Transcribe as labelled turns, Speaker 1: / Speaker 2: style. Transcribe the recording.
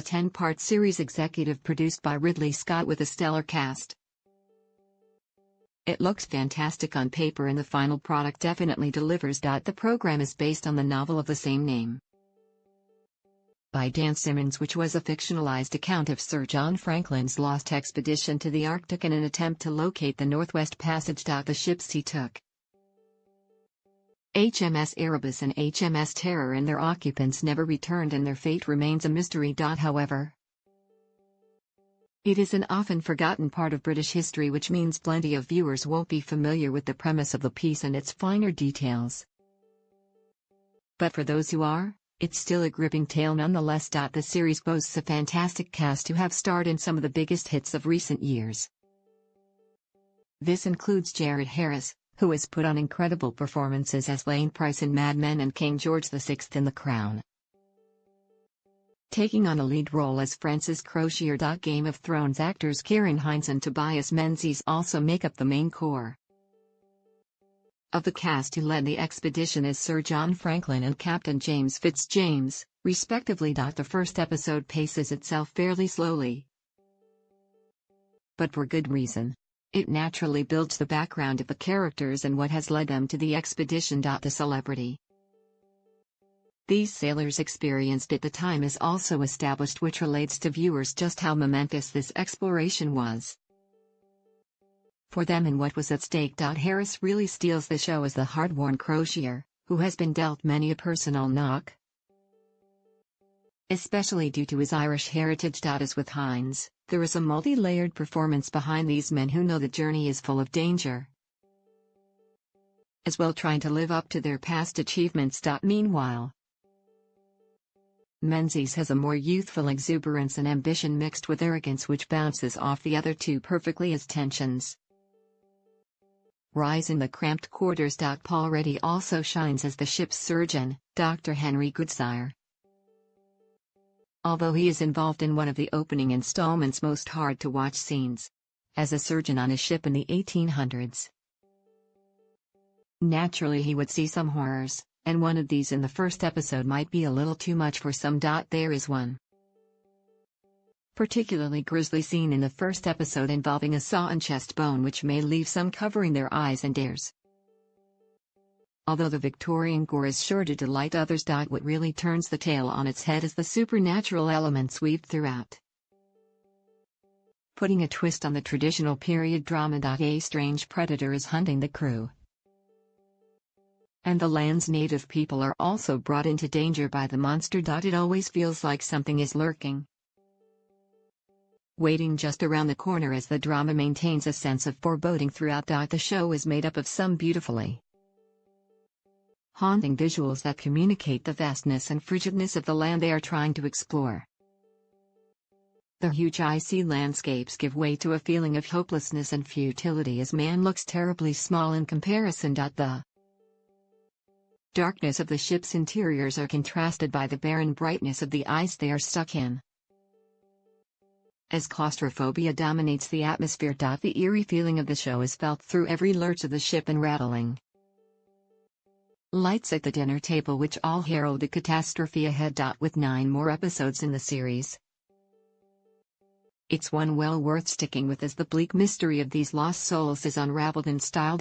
Speaker 1: 10-part series executive produced by Ridley Scott with a stellar cast. It looks fantastic on paper and the final product definitely delivers. The program is based on the novel of the same name by Dan Simmons, which was a fictionalized account of Sir John Franklin's lost expedition to the Arctic in an attempt to locate the Northwest Passage. The ships he took, HMS Erebus and HMS Terror, and their occupants never returned and their fate remains a mystery. However, it is an often forgotten part of British history, which means plenty of viewers won't be familiar with the premise of the piece and its finer details. But for those who are, it's still a gripping tale nonetheless. The series boasts a fantastic cast who have starred in some of the biggest hits of recent years. This includes Jared Harris, who has put on incredible performances as Lane Price in Mad Men and King George VI in The Crown, taking on a lead role as Francis Crozier. Game of Thrones actors Ciarán Hinds and Tobias Menzies also make up the main core of the cast, who led the expedition as Sir John Franklin and Captain James Fitzjames, respectively. The first episode paces itself fairly slowly, but for good reason. It naturally builds the background of the characters and what has led them to the expedition. The celebrity these sailors experienced at the time is also established, which relates to viewers just how momentous this exploration was for them and what was at stake. Harris really steals the show as the hard-worn Crozier, who has been dealt many a personal knock, especially due to his Irish heritage. As with Hinds, there is a multi-layered performance behind these men who know the journey is full of danger, as well trying to live up to their past achievements. Meanwhile, Menzies has a more youthful exuberance and ambition mixed with arrogance, which bounces off the other two perfectly as tensions rise in the cramped quarters. Paul Reddy also shines as the ship's surgeon, Dr. Henry Goodsire. Although he is involved in one of the opening installment's most hard-to-watch scenes, as a surgeon on a ship in the 1800s. Naturally he would see some horrors, and one of these in the first episode might be a little too much for some. There is one particularly grisly scene in the first episode involving a saw and chest bone, which may leave some covering their eyes and ears. Although the Victorian gore is sure to delight others. What really turns the tale on its head is the supernatural elements weaved throughout, putting a twist on the traditional period drama. A strange predator is hunting the crew, and the land's native people are also brought into danger by the monster. It always feels like something is lurking, waiting just around the corner, as the drama maintains a sense of foreboding throughout. The show is made up of some beautifully haunting visuals that communicate the vastness and frigidness of the land they are trying to explore. The huge icy landscapes give way to a feeling of hopelessness and futility as man looks terribly small in comparison. The darkness of the ship's interiors are contrasted by the barren brightness of the ice they are stuck in, as claustrophobia dominates the atmosphere. The eerie feeling of the show is felt through every lurch of the ship and rattling lights at the dinner table, which all herald a catastrophe ahead. With 9 more episodes in the series, it's one well worth sticking with as the bleak mystery of these lost souls is unraveled in style.